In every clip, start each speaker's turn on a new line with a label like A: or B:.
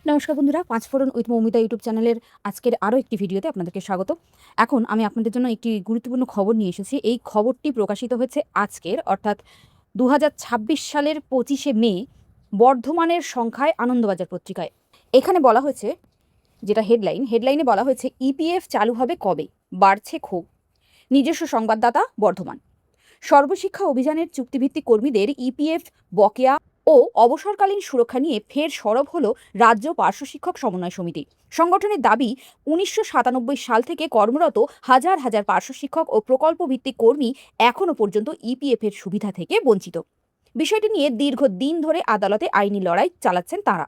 A: নমস্কার বন্ধুরা, পাঁচফোড়ন with Moumita YouTube চ্যানেলের আজকের আরও একটি ভিডিওতে আপনাদেরকে স্বাগত। এখন আমি আপনাদের জন্য একটি গুরুত্বপূর্ণ খবর নিয়ে এসেছি। এই খবরটি প্রকাশিত হয়েছে আজকের অর্থাৎ 2026 সালের 25শে মে বর্ধমানের সংখ্যায় আনন্দবাজার পত্রিকায়। এখানে বলা হয়েছে, যেটা হেডলাইনে বলা হয়েছে, ইপিএফ চালু হবে কবে, বাড়ছে ক্ষোভ। নিজস্ব সংবাদদাতা বর্ধমান। সর্বশিক্ষা অভিযানের চুক্তিভিত্তিক কর্মীদের ইপিএফ বকেয়া ও অবসরকালীন সুরক্ষা নিয়ে ফের সরব হল রাজ্য পার্শ্ব শিক্ষক সমন্বয় সমিতি। সংগঠনের দাবি, 1997 সাল থেকে কর্মরত হাজার হাজার পার্শ্ব শিক্ষক ও প্রকল্প ভিত্তিক কর্মী এখনও পর্যন্ত ইপিএফ এর সুবিধা থেকে বঞ্চিত। বিষয়টি নিয়ে দীর্ঘদিন ধরে আদালতে আইনি লড়াই চালাচ্ছেন তারা।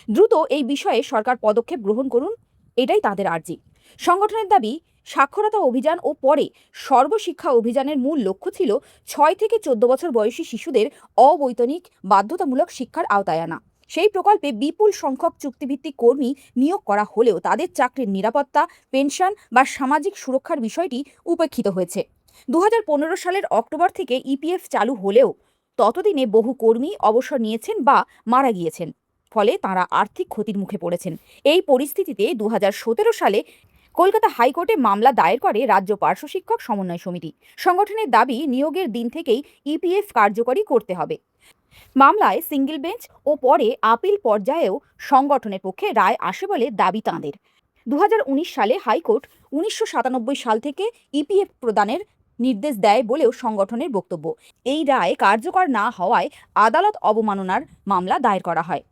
A: দ্রুত এই বিষয়ে সরকার পদক্ষেপ গ্রহণ করুন, এটাই তাদের আর্জি। সংগঠনের দাবি, সাক্ষরতা অভিযান ও পরে সর্বশিক্ষা অভিযানের মূল লক্ষ্য ছিল 6 থেকে 14 বছর বয়সী শিশুদের অবৈতনিক বাধ্যতামূলক শিক্ষার আওতায় আনা। সেই প্রকল্পে বিপুল সংখ্যক চুক্তিভিত্তিক কর্মী নিয়োগ করা হলেও তাদের চাকরির নিরাপত্তা, পেনশন বা সামাজিক সুরক্ষার বিষয়টি উপেক্ষিত হয়েছে। 2015 সালের অক্টোবর থেকে ইপিএফ চালু হলেও ততদিনে বহু কর্মী অবসর নিয়েছেন বা মারা গিয়েছেন, ফলে তাঁরা আর্থিক ক্ষতির মুখে পড়েছেন। এই পরিস্থিতিতে 2017 সালে কলকাতা হাইকোর্টে মামলা দায়ের করে রাজ্য পার্শ্ব শিক্ষক সমন্বয় সমিতি। সংগঠনের দাবি, নিয়োগের দিন থেকেই ইপিএফ কার্যকরী করতে হবে। মামলায় সিঙ্গেল বেঞ্চ ও পরে আপিল পর্যায়েও সংগঠনের পক্ষে রায় আসে বলে দাবি তাঁদের। 2019 সালে হাইকোর্ট 1997 সাল থেকে ইপিএফ প্রদানের নির্দেশ দেয় বলেও সংগঠনের বক্তব্য। এই রায় কার্যকর না হওয়ায় আদালত অবমাননার মামলা দায়ের করা হয়।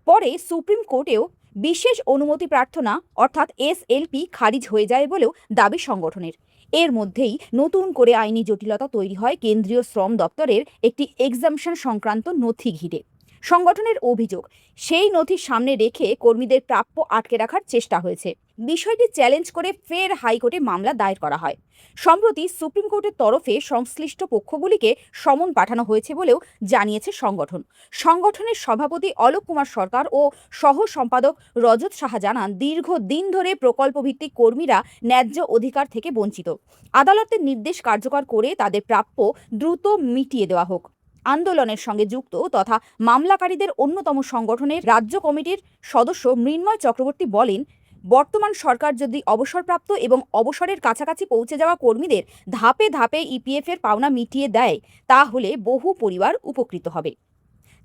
A: পরে সুপ্রিম কোর্টেও বিশেষ অনুমতি প্রার্থনা অর্থাৎ এসএলপি খারিজ হয়ে যায় বলেও দাবি সংগঠনের। এর মধ্যেই নতুন করে আইনি জটিলতা তৈরি হয় কেন্দ্রীয় শ্রম দপ্তরের একটি এক্সামশন সংক্রান্ত নথি ঘিরে। সংগঠনের অভিযোগ, সেই নথি সামনে রেখে কর্মীদের প্রাপ্য আটকে রাখার চেষ্টা হয়েছে। বিষয়টি চ্যালেঞ্জ করে ফের হাইকোর্টে মামলা দায়ের করা হয়। সম্প্রতি সুপ্রিম কোর্টের তরফে সংশ্লিষ্ট পক্ষগুলিকে সমন পাঠানো হয়েছে বলেও জানিয়েছে সংগঠন। সংগঠনের সভাপতি অলোক কুমার সরকার ও সহ সম্পাদক রজত সাহা জানান, দীর্ঘদিন ধরে প্রকল্পভিত্তিক কর্মীরা ন্যায্য অধিকার থেকে বঞ্চিত। আদালতের নির্দেশ কার্যকর করে তাদের প্রাপ্য দ্রুত মিটিয়ে দেওয়া হোক। আন্দোলনের সঙ্গে যুক্ত তথা মামলাকারীদের অন্যতম সংগঠনের রাজ্য কমিটির সদস্য মৃন্ময় চক্রবর্তী বলেন, বর্তমান সরকার যদি অবসরপ্রাপ্ত এবং অবসরের কাছাকাছি পৌঁছে যাওয়া কর্মীদের ধাপে ধাপে ইপিএফ এর পাওনা মিটিয়ে দেয়, তাহলে বহু পরিবার উপকৃত হবে।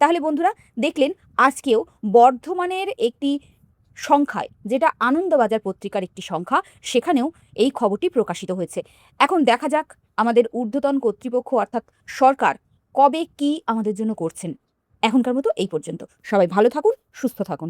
A: তাহলে বন্ধুরা, দেখলেন আজকেও বর্ধমানের একটি সংখ্যায়, যেটা আনন্দবাজার পত্রিকার একটি সংখ্যা, সেখানেও এই খবরটি প্রকাশিত হয়েছে। এখন দেখা যাক আমাদের ঊর্ধ্বতন কর্তৃপক্ষ অর্থাৎ সরকার কবে কি আমাদের জন্য করছেন। এখনকার মতো এই পর্যন্ত। সবাই ভালো থাকুন, সুস্থ থাকুন।